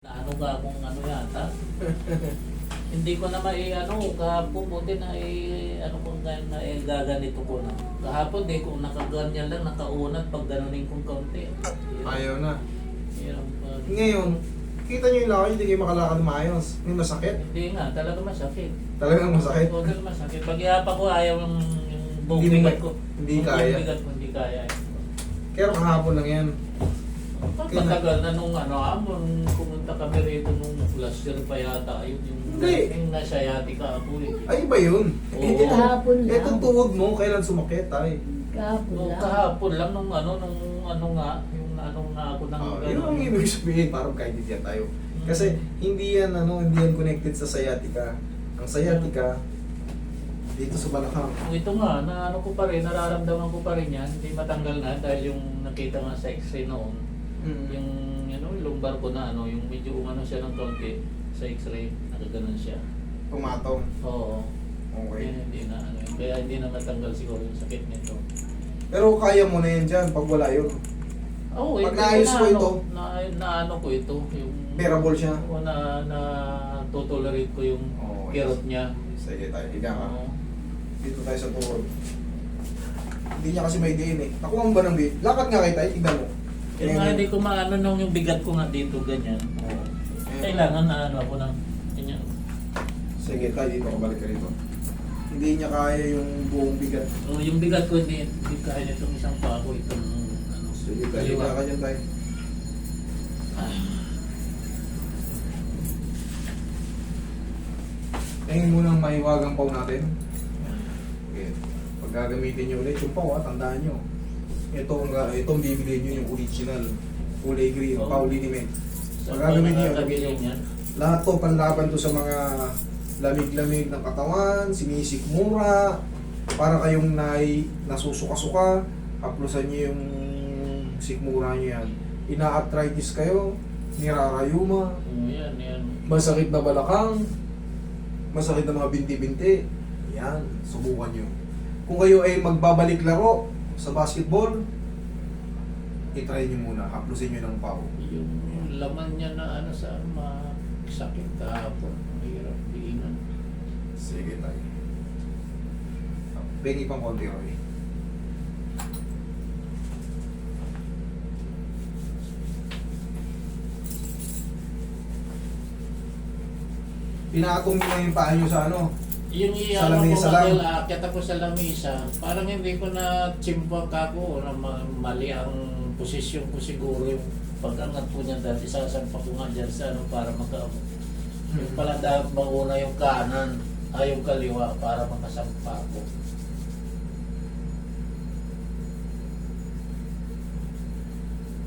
Ano ka kung ano yata? Hindi ko na ano, kahapon buti na ano kung na gaganito ko na. Kahapon di kung nakaganyan lang, nakaunat pag ganunin kong kaunti. Ayaw na. Hirap pa. Ngayon, kita nyo yung lakad, hindi kayo makalakad maayos. May masakit. Hindi nga, talaga masakit. Talagang masakit. Talaga masakit. Pag ihapa ko, ayaw yung buong Hindi bigat mo- ko. hindi Yung kaya. buong bigat ko, hindi kaya. Pero kahapon lang yan. Matagal na nung nung pumunta kami rito nung last year pa yata. Yung Hindi. yung nasa Yatika ako eh. Ay, iba yun. Oo. Ito, Kahapon lang. itong tuhod mo, kailan sumakit ay. Kahapon Nung lang. kahapon lang nung ano nga, yung ano nga ako ng Yun ang ibig sabihin, parang guided yan tayo. Kasi hindi yan connected sa sciatica. Ang sciatica, dito sa balakang. Ito nga, na ano ko pa rin, nararamdaman ko pa rin yan, hindi matanggal na dahil yung nakita nga sa x-ray noon, yung lumbar ko na yung medyo umano siya ng konti sa x-ray, nakaganon siya. Pumatong. Oo. Okay. Kaya hindi na kaya hindi na matanggal siguro yung sakit nito. Pero kaya mo na yan dyan pag wala yun. Oo, Pag hindi naayos mo ito, na ano ko ito, yung bearable siya. Oo, na tolerate ko yung Oo, kirot niya. Sige tayo, higa ka. Oo. Dito tayo sa tuhod. Hindi niya kasi may diin eh. Nakuha mo ba ng bit? Lakad nga kayo tayo, tignan mo. Kaya nga hindi ko maano nung yung bigat ko nga dito ganyan. Oo. Kailangan na ano ako ng ganyan. Sige tayo, dito kabalik ka rito. Hindi niya kaya yung buong bigat. So, yung bigat ko hindi kaya nitong isang pako itong ano. Sige tayo, higa ka dyan tayo. Tingin mo ng mahiwagang paw natin. Okay. Pag gagamitin nyo ulit yung paw, tandaan nyo. Itong bibili nyo yung original. Kulay green, Oo. paw liniment. Sa Pag gagamitin nyo, nakakabili niyan. lahat to panlaban to sa mga lamig-lamig ng katawan, sinisikmura, para kayong nasusuka-suka, haplusan nyo yung sikmura nyo yan. Ina-arthritis kayo, nirarayuma, Yan. masakit na balakang, masakit na mga binti-binti, yan, subukan nyo. Kung kayo ay magbabalik laro sa basketball, itry nyo muna, haplusin nyo ng pau. Yung laman niya na ano sa masakit kahapon. Mahirap diinan. Sige tayo. Bengi pang konti, Roy. Pinatong nyo na yung paa nyo sa ano. Yung Sa iano ko lamesa lang. dahil aakyat ako sa lamisa, parang hindi ko na chimpak ako na mali ang posisyon ko siguro yung pag-angat ko niya dati sasampa ko nga dyan sa ano para yung pala dapat mauna yung kanan ay yung kaliwa para makasampa ko.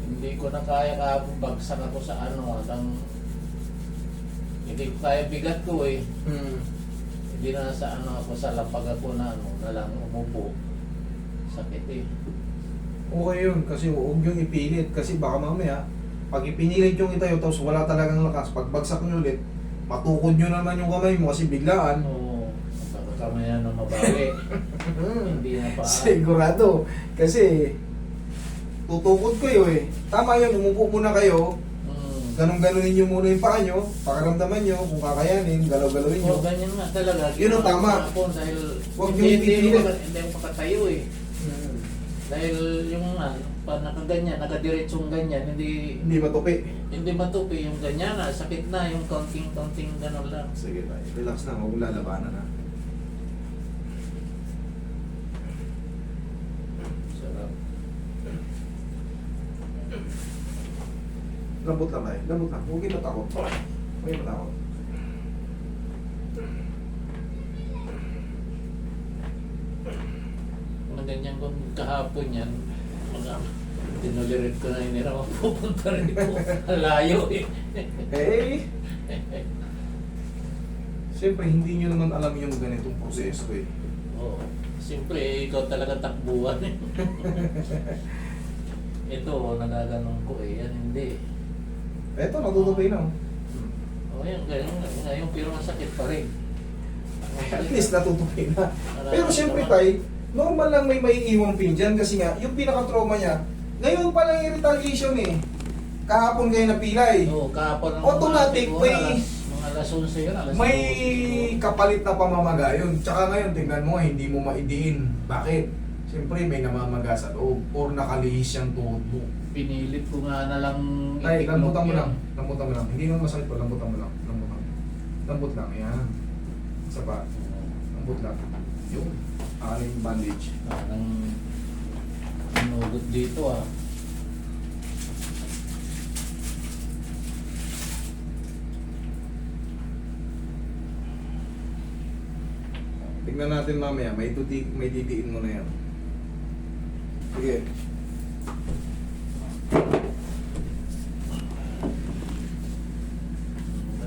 Hindi ko na kaya bagsak ako sa ano hindi ko kaya bigat ko eh. Hindi na sa ako sa lapag ako na lang umupo. Sakit eh. Okay yun, kasi huwag yung ipilit. Kasi baka mamaya, pag ipinilit yung itayo, tapos wala talagang lakas, pag bagsak nyo ulit, matukod nyo naman yung kamay mo kasi biglaan. Oo. Magkakamaya na mabawi. Hindi na pa. Sigurado. Kasi, tutukod kayo eh. Tama yun, umupo muna kayo, ganun-ganunin nyo muna yung paa nyo, pakiramdaman nyo, kung kakayanin, galaw-galawin nyo. Oo, ganyan nga talaga. Yun ang tama. Ako, dahil Huwag hindi yung hindi ako makatayo eh. Dahil yung pa nakaganyan, nakadiretsong ganyan, Hindi matupi. hindi matupi yung ganyan na, sakit na yung counting gano'n lang. Sige tayo, relax na, huwag lalabanan na. Sarap. Lambot lang tayo, lambot lang, huwag kayo matakot. Huwag kayo matakot. Kung ganyan kung kahapon yan, tinulirit ko na yun, pupunta rin po. Layo eh. Eh, siyempre hindi nyo naman alam yung ganitong proseso eh. Oo. Siyempre, ikaw talaga takbuhan eh. Ito, nagaganon ko eh. Yan hindi. Eto, natutupay na. O yan, ngayon, pero masakit pa rin. At least natutupay na. Pero siyempre tay, normal lang may maiiwang pain dyan kasi nga, yung pinaka-trauma niya, ngayon pa lang yung retaliation eh. Kahapon kayo napilay. Oo, kahapon ang Automatic, siguro, mga alas 11 yun, alas May 12. kapalit na pamamaga yun. Tsaka ngayon, tingnan mo, hindi mo maidiin. Bakit? Siyempre, may namamaga sa loob or nakalihis yung tuhod mo. Pinilit ko nga na lang Ay, itiklop lambutan mo yun. lang. Lambutan mo lang. Hindi naman masakit po. Lambutan mo lang. Lambutan. Lambot lang. Yan. Isa pa. Lambot lang. Yun. Ano yung bandage? Parang inugot dito ah. Tignan natin mamaya. May didiin mo na yan. Sige.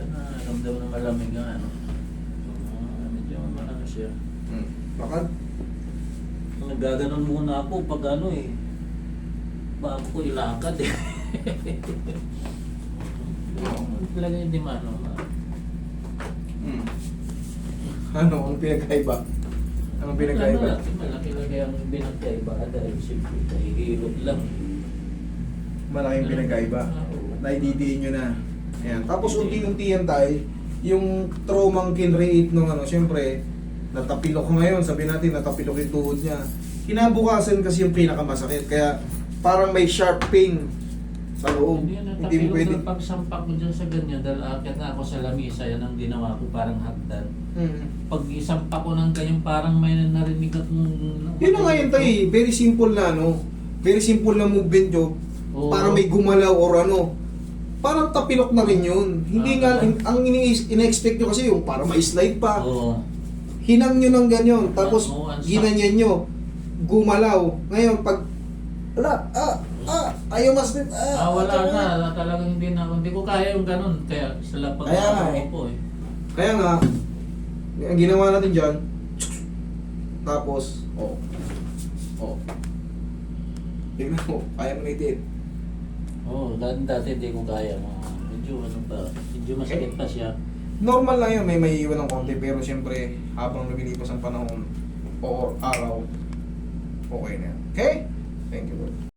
Naramdaman ng malamig nga ano. Medyo malaki siya. Bakit? Nagaganon muna ako pag ano eh. Bago ko ilakad eh. Talaga hindi mano. Ano? Anong pinagkaiba? Anong pinagkaiba? Malaki lagi ang pinagkaiba dahil siyempre kahihilot lang. Malaking pinagkaiba. Naididiin nyo na. Ayan. Tapos unti-unti yan tayo. Yung traumang kinreate nung ano, syempre, natapilok ngayon. Sabi natin, natapilok yung tuhod niya. Kinabukasan kasi yung pinakamasakit. Kaya parang may sharp pain sa loob. Hindi mo pwede. Pagsampak mo dyan sa ganyan, dahil akit nga ako sa lamisa, yan ang ginawa ko, parang hagdan. Pag isampak ko ng ganyan, parang may narinig akong... Yun na nga yun tayo. Very simple na ano. Very simple na movement yun. Oo. Para may gumalaw or ano. Parang tapilok na rin yun. Hindi nga, ang ina-expect nyo kasi yung para ma-slide pa. Oo. Hinang nyo ng ganyan. Tapos Oo, ang ginanyan nyo. Gumalaw. Ngayon, pag ayaw mas Wala na, talagang hindi ko kaya yung ganun. Kaya sila pag Kaya nga eh. po eh. Kaya nga, ang ginawa natin dyan, tapos, tignan mo, kaya mo na itin. Oo, dati hindi ko kaya. Medyo ano pa, medyo masakit pa siya. Normal lang yun, may iwan ng konti, pero siyempre, habang lumilipas ang panahon o araw, okay na yan. Okay? Thank you, Lord.